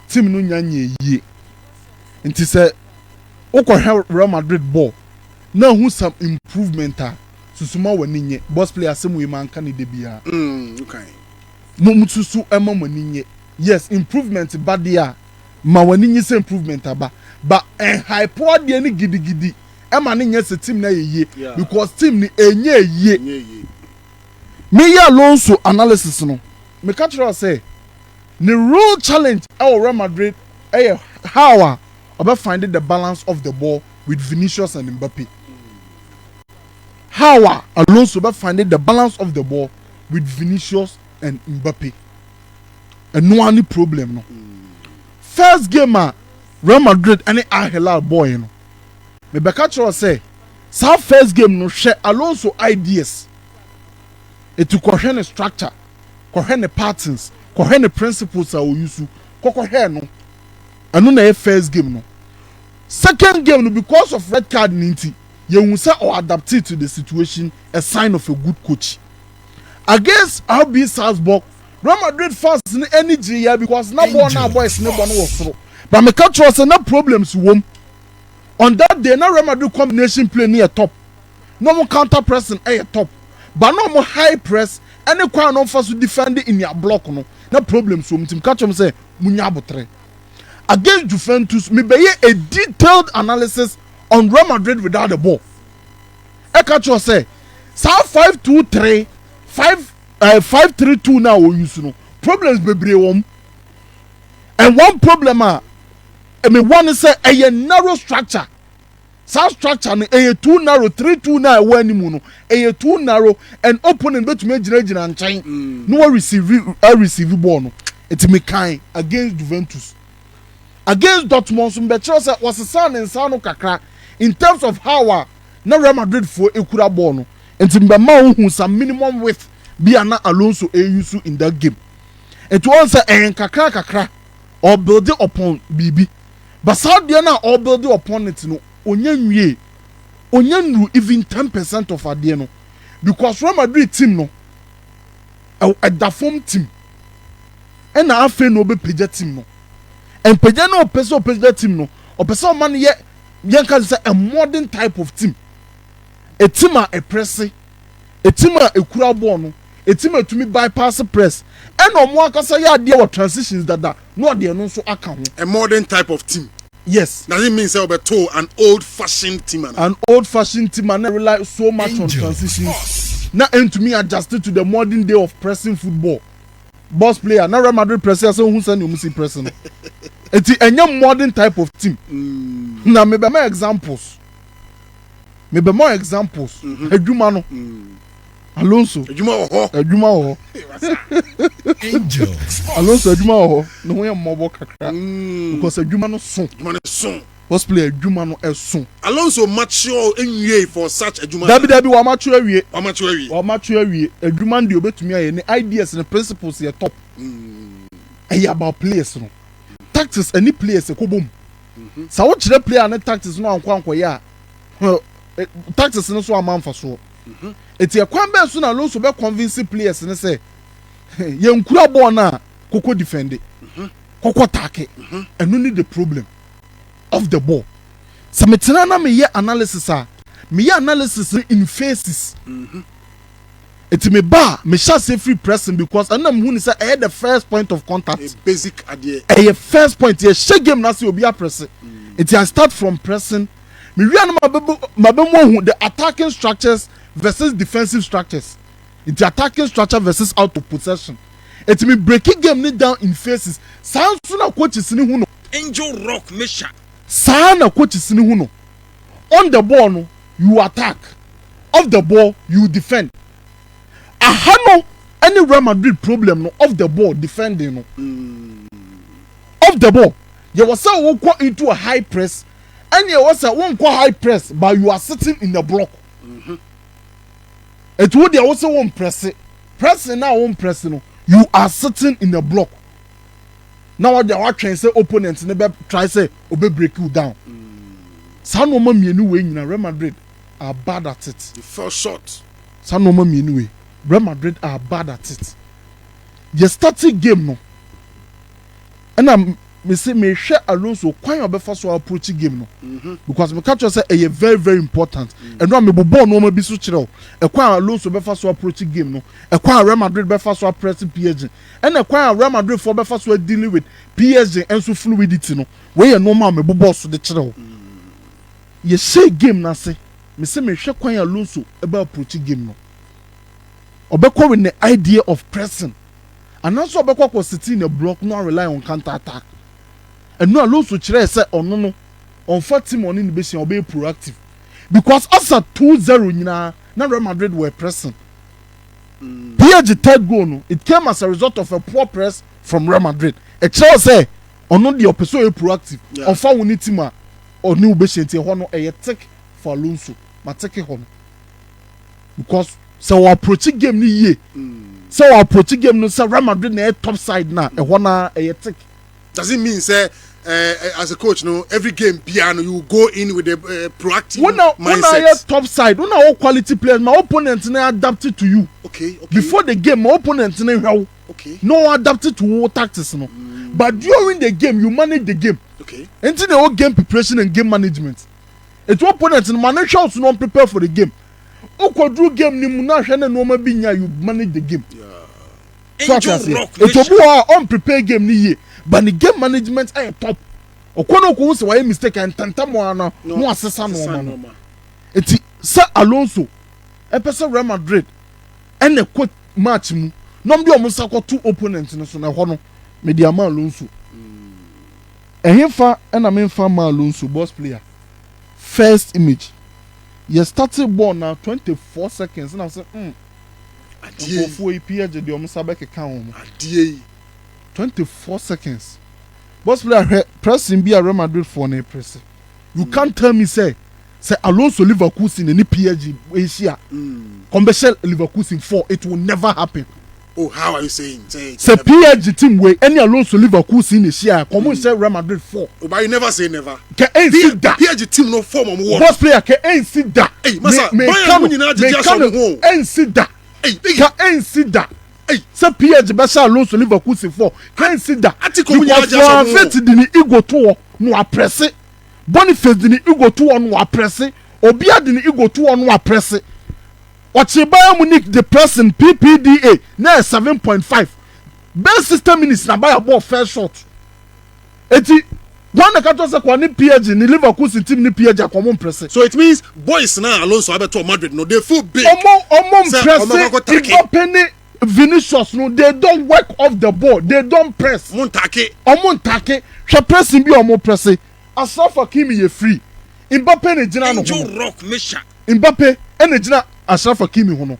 Team no nyanye ye. Nti say ukɔ Real Madrid ball. Now who some improvement susuma wani nye. Boss player same we man kan de bia. Okay. Mo mususu ema wani nye. Yes, improvement bad there. Ma wani nye say improvement aba. But high power de ni gidi. Ema ni nye se team na ye because team ni enye ye. Me ya Alonso analysis no. Me catch you say the real challenge our Real Madrid how about finding the balance of the ball with Vinicius and Mbappe. How Alonso about finding the balance of the ball with Vinicius and Mbappe. And no any problem no. First game Real Madrid any Hilal boy you know. Me be catch you say sa first game no share Alonso ideas. It to coherent the structure, coherent the patterns, coherent the principles I will use to coherent no. And no first game no. Second game no because of red card ninety, you will say or adapt it to the situation, a sign of a good coach. Against RB Salzburg, Real Madrid first in energy here because now boys no one was through. But me catch was no problems wom. On that day, now Real Madrid combination play near top. No more counter pressing top. But no more high press. Any crowd on first to defend it in your block no problem so team catch them say munyabotre against Juventus me be a detailed analysis on Real Madrid without the ball. I catch you say 5-2-3 5-3-2 now we use no problems bebre wom and one problem one is say a narrow structure. South structure no too narrow 3-2 na wani mu no too narrow and opponent betumi agina nkyɛn no receive ball no it me kind against Juventus against Dortmund so mbɛkyerɛ sɛ wɔsesa ne nsa no kakra in terms of how na Real Madrid for ekura ball no nti mbɛma hu some minimum width bi na Alonso use in that game it won say kakra or build upon BB but Saudi na or build upon it no onyanwie even 10% of ade no because Real Madrid team no a form team and na afa no be page team no and page no page team no o person man ye can say a modern type of team a team a press a team a kura ball no a team to me bypass press and no more akasa ya ade wa transitions that no ade no so aka ho a modern type of team. Yes. Does it mean say Obeto an old-fashioned team? An old-fashioned team and rely so much on transitions. Now and to me adjusted to the modern day of pressing football. Boss player, now Real Madrid pressing so who send you must pressing. It's a new modern type of team. Now maybe more examples. Ejumano. Alonso. Ejuma Angel. Alonso Ejuma no we mobo kakra. Because Ejuma no son. Boss player Ejuma no son. Alonso mature enwie for such Ejuma. Dabi wa mature wie. Ejuma ndi obetumi aye ni ideas and principles here top. About players no. Tactics any players ko bom. Sa wo kire player na tactics no anko ya. Tactics no so amamfa so. Eti ekwan ben so na Alonso be convince players ne say yenkura ball na koko defend koko take eno ni the problem of the ball. So metena na me ye analysis in phases. Eti me ba me sha say free pressing because anam hu ni say I had the first point of contact, a basic idea, a first point ye shake game na say obi a press. Eti I start from pressing me wi na mabemo hu the attacking structures versus defensive structures. It's attacking structure versus out of possession. It's me breaking game ni down in phases. Sounds na coach is ni huno. Angel Rock Mesha. Sana coach is ni huno. On the ball no, you attack. Off the ball you defend. Ahano any Real Madrid problem no off the ball defending no. Off the ball. You was say we go into a high press and you was say won't go high press but you are sitting in the block. It would also won't press it. Pressing now won't press no. You are sitting in the block. Now what they are trying to say opponents never try say obe break you down. Some woman me anyway in Real Madrid are bad at it. You fell short. Some woman me anyway. Real Madrid are bad at it. The starting game no. ɛna me say me hwɛ Alonso kwan obefa so approach game no because me catch say e very very important ɛno me bobɔ no ma bi so kyerɛ o kwan Alonso befa so approach game no kwan Real Madrid befa so press PSG ɛna kwan Real Madrid for befa so dealing with PSG enso fluidity no we ye normal me bobɔ so de kyerɛ o ye say game na say me say me hwɛ kwan Alonso ebe approach game no obekɔ with the idea of pressing and also obekɔ sitting in a block no rely on counter attack. And no Alonso kyerɛ sɛ ɔno no ɔnfa team ɔne ne besia ɔbɛyɛ proactive because after 2-0 nyinaa na Real Madrid were pressing. PSG third goal no it came as a result of a poor press from Real Madrid. Ɛkyerɛ sɛ ɔno deɛ ɔpɛ sɛ ɔyɛ proactive ɔnfa wɔn ne team a ɔne wo besia nti ɛhɔ no ɛyɛ tick for Alonso ma tick hɔ no because sɛ wɔ approach game ni yie sɛ wɔ approach game no sɛ Real Madrid na ɛyɛ top side na ɛhɔ na ɛyɛ tick. Does it mean say as a coach no every game piano you go in with a proactive mindset? When I top side, when I quality players, my opponent na adapted to you. Okay. Before the game, my opponent na how. Okay. No adapted to all tactics no. But during the game, you manage the game. Okay. Into the whole game preparation and game management. It's opponent and manage also not prepare for the game. Okwadru game ni mu na hwe na no ma binya you manage the game. Yeah. Angel rock. It's obu unprepared game ni ye. But the game management are top. Okono ko se why mistake and tantamo ana no asesa no ma. Eti Sir Alonso epese Real Madrid and the quote match mu. Nom de omusa ko two opponents no so na ho no me dia ma Alonso. Ehemfa na memfa ma Alonso boss player. First image. You started ball now 24 seconds and I say Adie. Ofo PSG de omusa be keka ho. Adie. 24 seconds. Boss player pressing be a Real Madrid for na press. You can't tell me say Alonso Leverkusen any PSG Asia. Commercial Leverkusen 4 it will never happen. Oh, how are you saying? Say PSG team way any Alonso Leverkusen Asia come on say Real Madrid 4. Oh, but you never say never. Can ain't see that. PSG team no form on one. Boss player can ain't see that. Hey, masa, ain't see that. Hey, can ain't see that. Hey, say PSG be say Alonso Leverkusen 4. Can't see that. Because fit di ni ego to no press. Boniface di ni ego to no press. Obia di ni ego to no press. Bayern Munich the pressing PPDA na 7.5. Best system minutes na buy a ball first shot. Eti one ka to say kwa ni PSG ni Leverkusen team ni PSG common press. So it means boys now Alonso abeto Madrid no they full big. Omo press. Penny Vinicius no they don't work off the ball. They don't press. Montake. She pressing be omo press. Asaf Hakimi ye free. Mbappe ne gina no. Angel rock Misha. Mbappe ene gina Ashraf Hakimi ho no.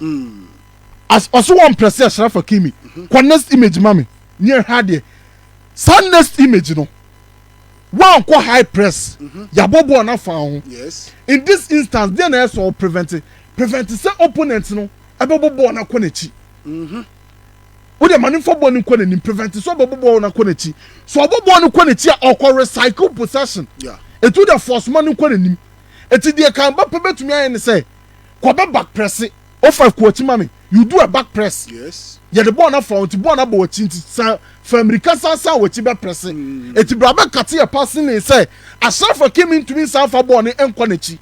As also one press Ashraf Hakimi. Kwa next image mami. Near hard San next image no. One kwa high press. Ya bobo na fa ho. Yes. In this instance, then I saw prevent say opponent no. Abobo na kwa nechi. Wo de mani for ball ni kwa ni prevent so abobo na kwa nechi. So abobo na kwa nechi a okọ recycle possession. Yeah. Etu the force man kwa nim. Eti de kan ba betumi aye say kwa back press. O 5 quote mami. You do a back press. Yes. Ya the ball na front, ball na bo chinti sa America sa we be press. Eti brabe kati ya passing le say Ashraf Hakimi into me sa fa ball ni enko nechi.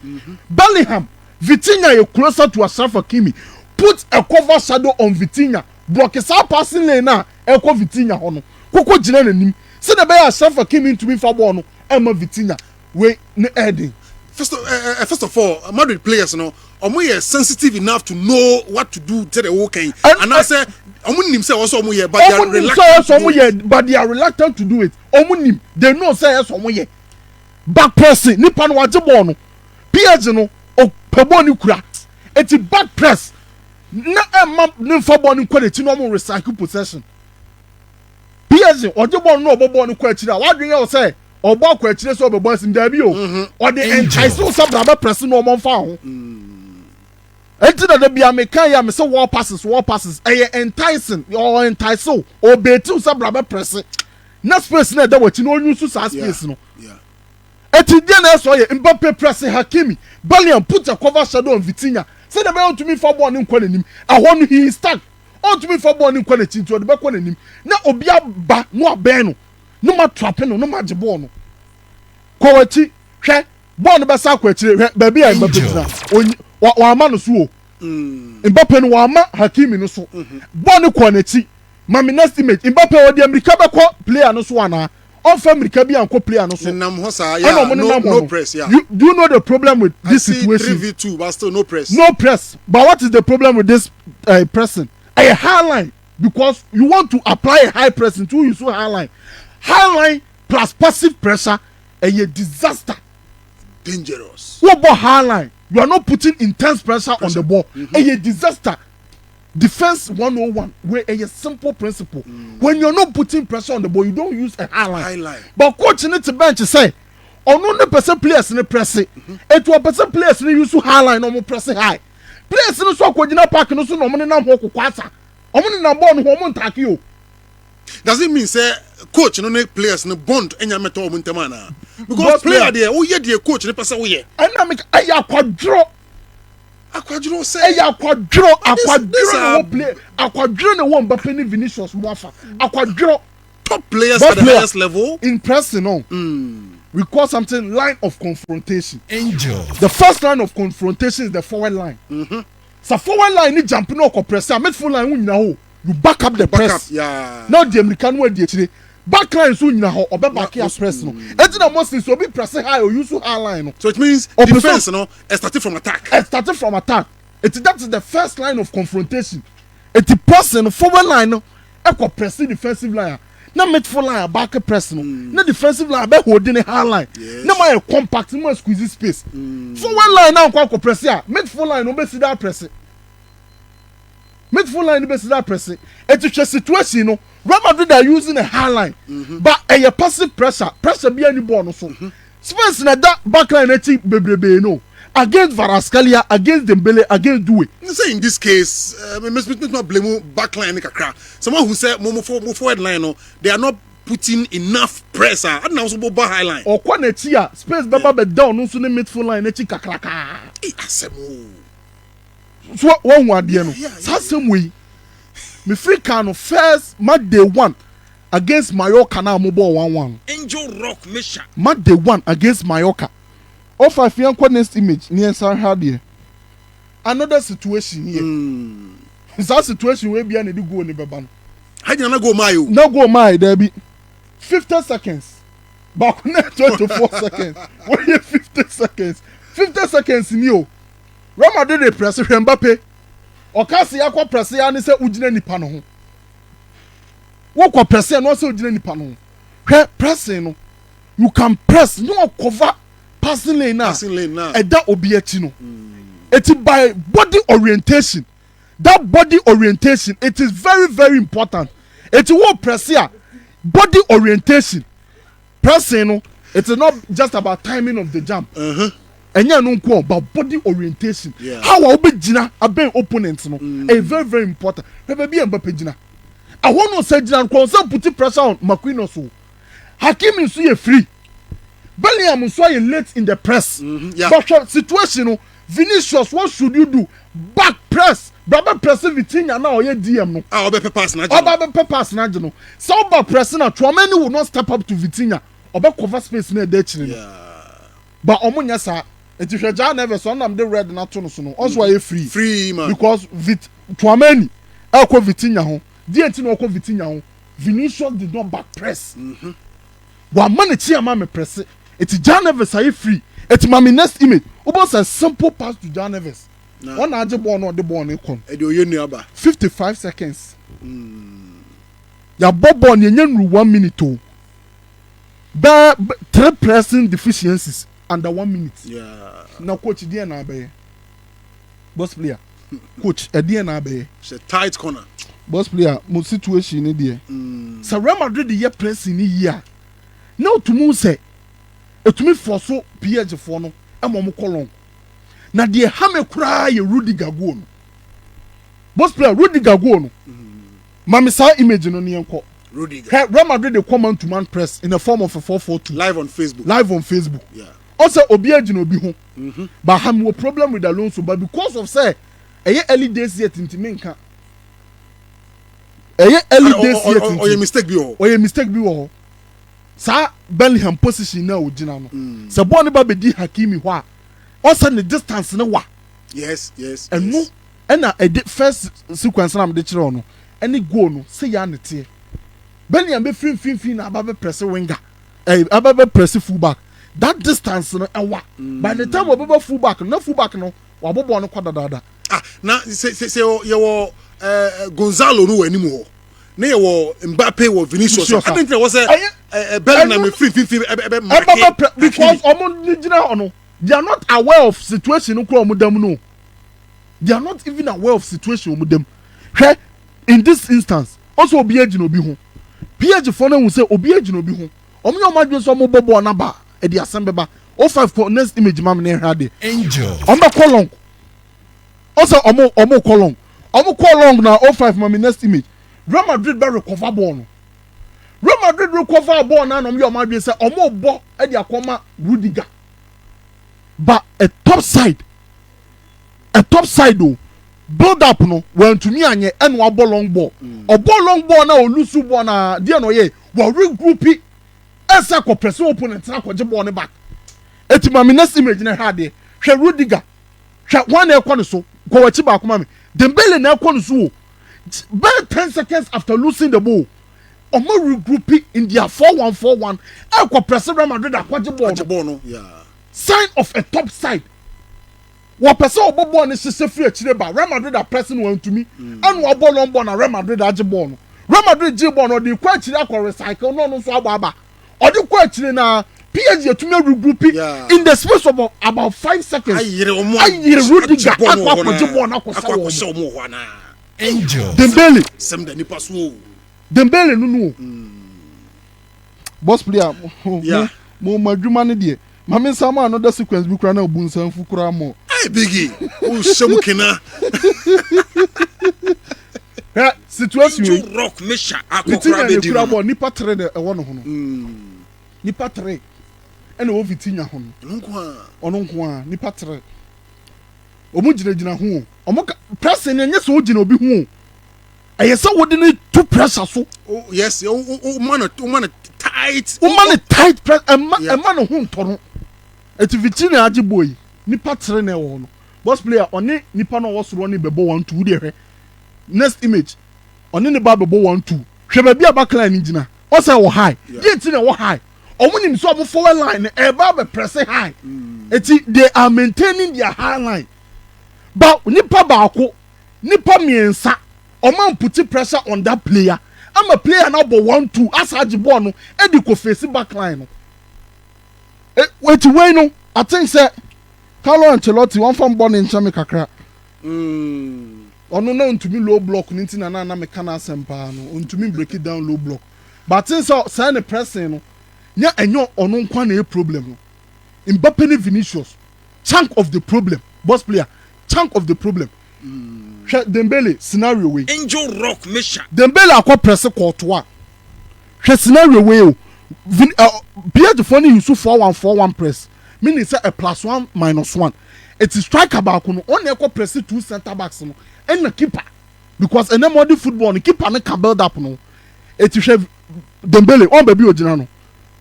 Bellingham, Vitinha you closer to Ashraf Hakimi. Put a cover shadow on Vitinha. Block sa passing lane na enko Vitinha ho no. Koko gina nanim. Se na be Ashraf Hakimi into me fa ball no Emma Vitinha. We ne heading. First of all, Madrid players no omo sensitive enough to know what to do to the whole game. And I say omo nim say also omo but they are reluctant. But they are reluctant to do it. Omo nim they know say yes omo back pressing nipa no wage ball no. PSG no o pebo ni kura. Eti back press na emma ne fa ball ni kwa eti no omo recycle possession. PSG oje ball no obo ball ni kwa eti na wadwen ye say obo kwa eti so obo sim da bi o. O de entice so braba press no omo fa ho. Enti na bia me kan ya me say wall passes enticing or entice so o betu so braba press na space na da wati no onyu so sa space no. Yeah. Eti dia na so ye Mbappe press Hakimi Bellingham put a cover shadow on Vitinha say the ball to me for ball ni kwa nanim ahọ no he is stuck on to me for ball ni kwa na chintu o de be kwa nanim na obia ba no aben no no ma trapping no ma je ball no kwachi hwe ball no be sa kwachi baby a Mbappe na wa ama no so o Mbappe no wa ama Hakimi no so ball no kwa na chi mami next image Mbappe o di America be ko player no so ana on fa America bi anko player no so nam ho sa yeah no press yeah do you know the problem with this situation 3v2 but still no press but what is the problem with this pressing a high line because you want to apply a high pressing to use high line plus passive pressure a disaster dangerous what about high line you are not putting intense pressure on the ball a disaster defense 101 where a simple principle when you're not putting pressure on the ball you don't use a high line but coach need to bench say no person players in press it to a person players use high line no press high players no so kwagina park no so no money na ho kwasa omuni na ball no ho mon take you does it mean say coach no ne players no bond enya meto omu ntema na because player there wo ye the coach ne person wo ye na make aya kwadro say akwadro no play akwadro no wo Mbappe ni Vinicius Moafa akwadro top players at the highest level in pressing on we call something line of confrontation. Angel. The first line of confrontation is the forward line. So forward line ni jump no ko press. Midfield line won ho. You back up the press. Yeah. Now the American way dey chire. Back line so nyina ho obe back your press no. Enti na most so be press high or use high line no. So it means defense no starting from attack. Starting from attack. That is the first line of confrontation. Enti person forward line no e ko press defensive line. Na midfield line back press no na defensive line be holding a high line na my compact no squeeze space forward line na kwa press ya midfield line no be see that press midfield line no be see that press it's a situation no Real Madrid are using a high line but a passive pressure be any ball no so space na that back line echi bebrebe no against Varascalia, against Dembele, against Doué. Say in this case, not blame backline kakra. Someone who said move forward line, no, they are not putting enough pressure. I don't know about high line. Or Kwanetia, space baba be down, no soon midfield line, echi kakraka. So one word, you know. Same way. Me free can first match day 1 against Mallorca now mobile 1-1. Angel Rock Misha. Match day 1 against Mallorca. Of I feel next image near Sarhadia. Another situation here. It's that situation where behind the go in the baban. How do you not go Mayo? No go my there be 50 seconds. Back 24 seconds. What you 50 seconds? 50 seconds in you. Real Madrid dey press Mbappe. Okasi akwa press ya ni se ugina nipa no ho. Wo kwa press no se ugina nipa no ho. Pressing no. You can press no cover passing lane now. And that obieti no. It's by body orientation. That body orientation, it is very, very important. It's what press here. Body orientation. Pressing no. It is not just about timing of the jump. And you know about body orientation. How I be jina abe opponents no. It's very, very important. Maybe Mbappe jina. I want to say jina concern put pressure on Makwino so. Hakimi so ye free. Bellingham so you late in the press. But situation, Vinicius, what should you do? Back press. Baba press Vitinha now ye DM no. Obe pass na. Obe pass na no. So back press na Tchouameni will not step up to Vitinha. Obe cover space na dey chine. But omunya sa enti hweja na everso na the red na to no so no. Also ye free. Free man. Because Tchouameni e ko Vitinha ho. Di enti no ko Vitinha ho. Vinicius did not back press. Wa man chi ama me press. It's John Neves are free. It's my next image. Almost a simple pass to John Neves. One aje ball no the ball no come. 55 seconds. Ya ball ni nyen 1 minute o. Ba 3 pressing deficiencies under 1 minute. Yeah. Now coach dey na be. Boss player. Coach e dey na be. It's a tight corner. Boss player, mo situation ni dey. So Real Madrid dey pressing ni here. Now to mo say etumi forso PH for no emom kolon na de ha me kura ye Rudiger go no boss player Rudiger go no mami sa image no ne enko Rudiger Real Madrid dey come to man press in the form of a 4-4-2 live on Facebook yeah also obi agino obi ho but ham wo problem with Alonso but because of say early days yet intimi nka early days yet or your mistake bi ho sa Bellingham position na ogina no se ball ne ba be di Hakimi ho a also the distance ne wa yes and no na first sequence na me de kire no any goal no say ya ne te Bellingham be fin na aba be press winger aba be press fullback that distance no ewa by the time we be fullback no wa bobo no kwadadada na say you Gonzalo no anim ho na ye wo Mbappe wo Vinicius I think there was a Bellingham fin because omo nigina ono they are not aware of situation no kro omo dam no they are not even aware of situation omo dam hwe in this instance also obi agina obi ho page for no say obi agina obi ho omo yo madwe so omo bobo na ba e di asembeba 05 next image mam na hwa de angel omo kolong also omo kolong na 05 mam next image Real Madrid be recover ball no Real Madrid recover ball na no yo madwe say omo bo e di akoma Rudiger but a top side o build up no when to me anye and wa ball long ball o ball long ball na o lose ball na dia no ye wa regroup esa ko press opponent na ko je ball ne back etima me next image na ha de hwe Rudiger hwe one e ko no so ko wachi ba kuma me Dembele na ko no so about 10 seconds after losing the ball omo regroup in their 4-1-4-1 e ko press Real Madrid akwaje ball no yeah sign of a top side wa person obobo ne sese free akire ba Real Madrid are pressing one to me and wa ball on ball na Real Madrid age ball no Real Madrid je ball no dey kwa akire akọ recycle no so aba o dey kwa akire na PSG to me regroup in the space of about 5 seconds ayire Rudiger akọ je ball na akọ so mo ho na angel Dembele sem da nipa so Dembele no boss player mo madwuma ne de mame sama another sequence bi kura na obunsan fu kura mo hey biggie o shemukina situation you rock mesha akokura be di no nipa 3 de ewo no ho no nipa 3 ene wo Vitinha ho no ono nko a nipa 3 omu gina ho omu press ne nye so gina obi ho eyesa wo de ne two pressure so oh yes o man tight press e man ho ntono eti Vitinha age boy nipa 3 na ewo no boss player oni nipa no wo soro ni bebo 1-2 de hwe next image oni ne ba bebo 1-2 hwe ba bia backline ni gina o say wo high dey ti na wo high omunim so omo forward line e ba be press high eti they are maintaining their high line but nipa baako nipa miensa oman put pressure on that player ama player na bo 1-2 asaje ball no e di ko face backline no wait no I think say Carlo Ancelotti one from born in Chami kakra ono na untumi low block ninti na me kana sempa no untumi break it down low block but since say the pressing no nya enyo ono nkwa na e problem no Mbappe ne Vinicius chunk of the problem boss player chunk of the problem Dembele scenario way angel rock mesha Dembele akọ press Courtois hwe scenario way o Pierre Fonny use 4-1-4-1 press meaning say a +1 -1 it is striker back no on e press 2 center backs no and the keeper because any modern football the keeper no can build up no it is Dembele on baby ogina no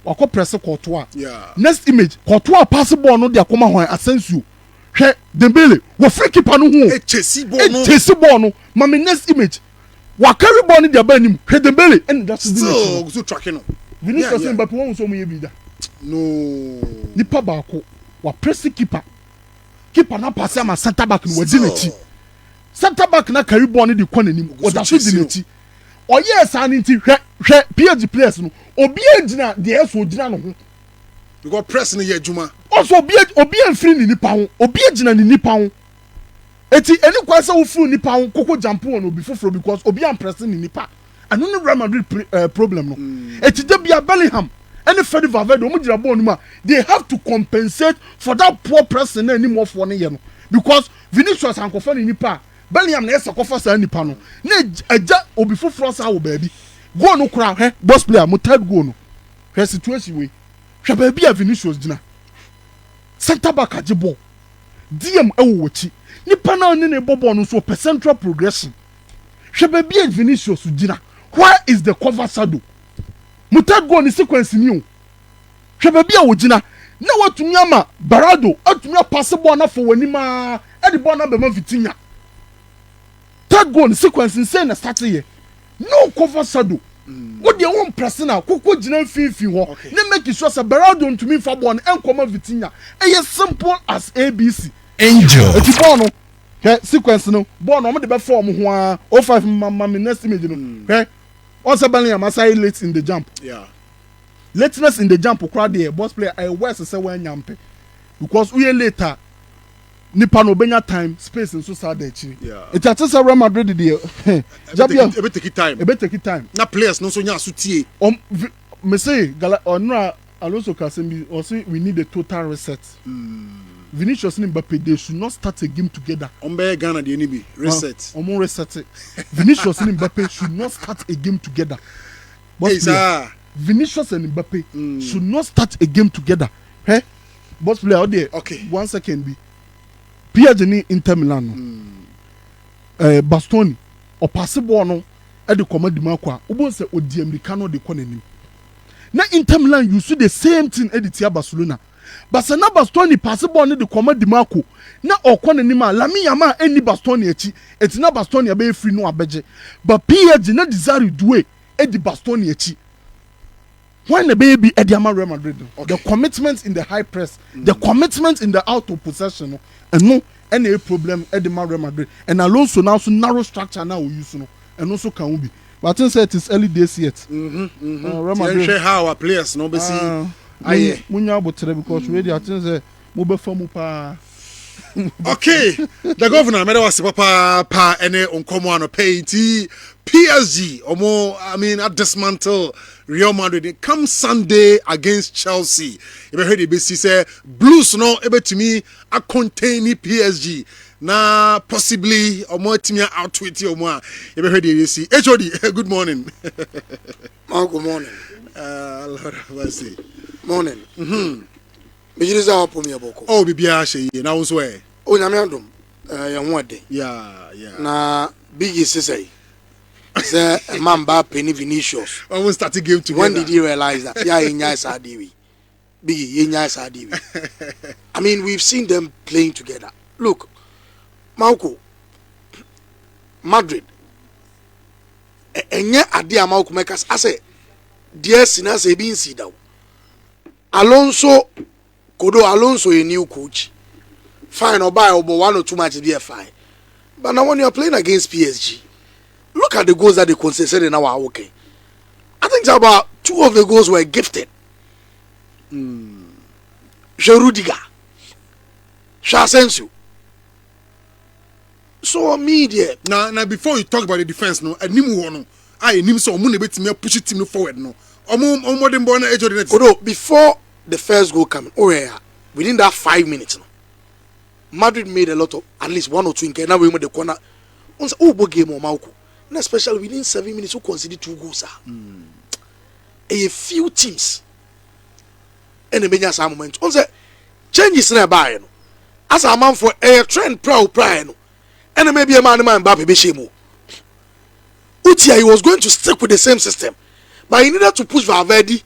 akọ press Courtois next image Courtois pass ball no dey akoma hwan Asensio hwe Dembele wo free keeper no ho chesi ball no mama next image wa carry ball no dey ba nim hwe Dembele and that's so tracking no Vinicius Mbappe won so mo ye bi da no nipa baako wa press keeper na pass am center back no wadi nachi center back na carry ball no dey kwa nanim o da so di nachi o yes an nti hwe PSG players no obi agina de eso ogina no ho because press no ye adwuma also obi amfiri ni nipa ho obi agina ni nipa ho eti eni kwa se wo furu nipa ho koko jump on obi foforo because obi am press ni nipa anu no Real Madrid problem no eti de bia Bellingham any Fede Valverde omo gira ball no ma they have to compensate for that poor pressing na anymore for ne ye no because Vinicius ankofa ni nipa Bellingham na esa kofa sa nipa no na eja obi foforo sa wo baabi goal no kura he boss player mo third goal no he situation we hwe baabi a Vinicius gina center back age ball DM ewo wachi nipa na ne ne ball no so central progression hwe baabi a Vinicius gina where is the cover shadow mo third goal ni sequence ni o hwe ba bia wogina na watumi ama Barado atumi pass ball na for wanima e de ball na be ma Vitinha third goal sequence insane na start here no cover shadow what dey one press na kokko gina fifi ho na make sure say Barado ntumi fa ball na enkoma Vitinha e simple as ABC Angel eti ball no sequence no ball no mo de be form ho a 05 mama next image no also Bellingham aside late in the jump lateness in the jump crowd there boss player I west say when nyampe because we later nipa no benya time space and so sad there it at say Real Madrid there Xabi e be take time na players no so nya asutie me say onra Alonso Kasembi or say we need a total reset Vinicius and Mbappe they should not start a game together Ombe Ghana the enemy reset reset Vinicius and Mbappe should not start a game together Vinicius and Mbappe should not start a game together. Hey, boss player out there. Okay. 1 second be. PSG Inter Milan. Bastoni or possible no. At the command the marqua. Ubon say Odi Americano de Conani. Now Inter Milan you see the same thing at the Barcelona. Barcelona Bastoni possible on the command the marco. Now or Conani ma Lami Yama any Bastoni echi. It's not Bastoni abe free no abeje. But PSG na desire do it at the Bastoni echi. When the baby Ediama Real Madrid, the commitment in the high press, the commitment in the out of possession, and no any problem Ediama Real Madrid, and Alonso now so narrow structure now we use no, and also can be. But I think it is early days yet. Real Madrid how our players no be see. Munya botere because really I think say mo be famu pa. Okay, the governor made us pa ene onkomo ano pay PSG omo I mean at dismantle Real Madrid come Sunday against Chelsea. You heard the BC say Blues no ebetimi a contain PSG na possibly omo timi outwit omo. You heard the BC. HOD good morning. Good morning. Lord have mercy. Morning. Mejiriza hapo mi aboko. Oh bibia she na wo so e. O nyame adom. Ya nwade. Yeah. Na big say Mamba Penny Vinicius. Almost started game together. When did you realize that? Yeah, I mean, we've seen them playing together. Look, Malco, Madrid. Enye adia Malco makers. I say, dear sinners, a being see down. Alonso, Alonso, a new coach. Fine or buy or 1 or 2 matches be a fine. But now when you are playing against PSG, look at the goals that they conceded in our okay. I think about 2 of the goals were gifted. Rudiger, Asensio. So media. Now before you talk about the defense, no, so push it team forward, no. Before the first goal coming, within that 5 minutes, no, Madrid made a lot of at least 1 or 2 in now we made the corner. Game or Malco. And especially within 7 minutes, who conceded 2 goals. A few teams. And the many moment. On the changes in a buy. As a man for a trend proud pride. And maybe a man Mbappe Beshemo. Utia, he was going to stick with the same system. But he needed to push Valverde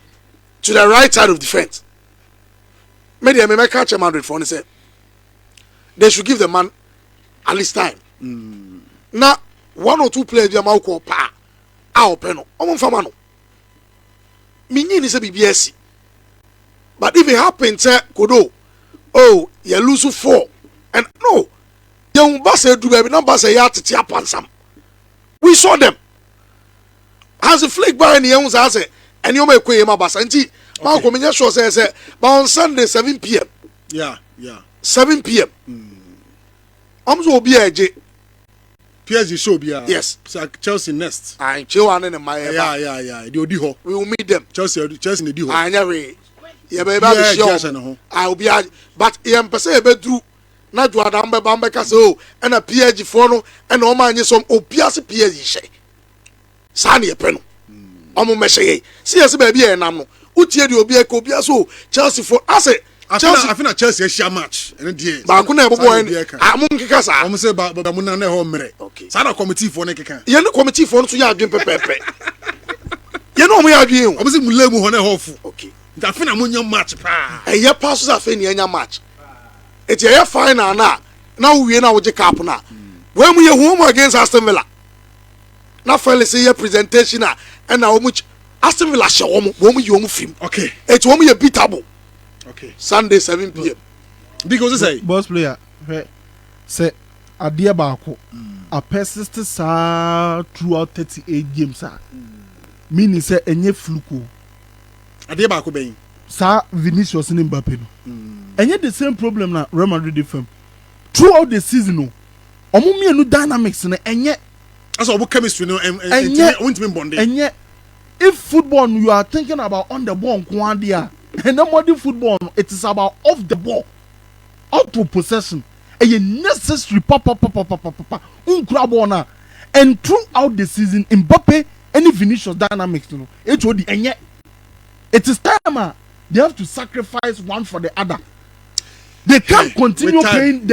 to the right side of defense. Maybe I may catch a Madrid for and say they should give the man at least time. Now 1 or 2 players are call pa peno omon famano minyi ni se BBS but if it happens kodo you lose 4 and no you basa do baby number say ya tete apansam we saw them has a flick by any young say and you make kwema basa nti ma ko menya sure say but on Sunday 7 p.m. 7 p.m. Amzo obi eje PSG show be yes. Chelsea next. I Chelsea in my yeah. They odi. We will meet them. Chelsea in the ho. I never. Yeah, baby, I will be. But person be through. Na do adam be bamba ka so and a PSG for no and o man some obiase PSG she. Sa na ye pe no. Omo me she. See yes baby e nam no. Utie de obi e ka obiase o Chelsea for ase I think Chelsea share match and the ba ku na ebobo en amon keka sa am say ba mu na na ho mere sa na committee for na keka ye no committee for no so ya adwen pepepe ye no mo ya adwen o am say mu lemu ho na ho fu okay Dafi na munya match pa. Ɛyɛ passes afei ni enya match. Eti ɛyɛ final na wo wie na wo je cap na. When we home against Aston Villa. Na Felix say presentation and na wo Aston Villa show wo mu yi film. Okay. Eti wo mu ye beatable. Okay. Sunday 7 p.m. Because say boss player say adeɛ baako a persist saa throughout 38 games meaning say enye fluko adeɛ baako bɛn saa Vinicius ne Mbappe no enye the same problem na Real Madrid fam throughout the season no ɔmo mienu dynamics no enye as obo chemistry no won't bonding enye if football you are thinking about on the ball nko ade and the modern football it is about off the ball out to possession a necessary unkura ball na and throughout the season Mbappe any Vinicius dynamics no it will enye it is time they have to sacrifice one for the other they can't continue playing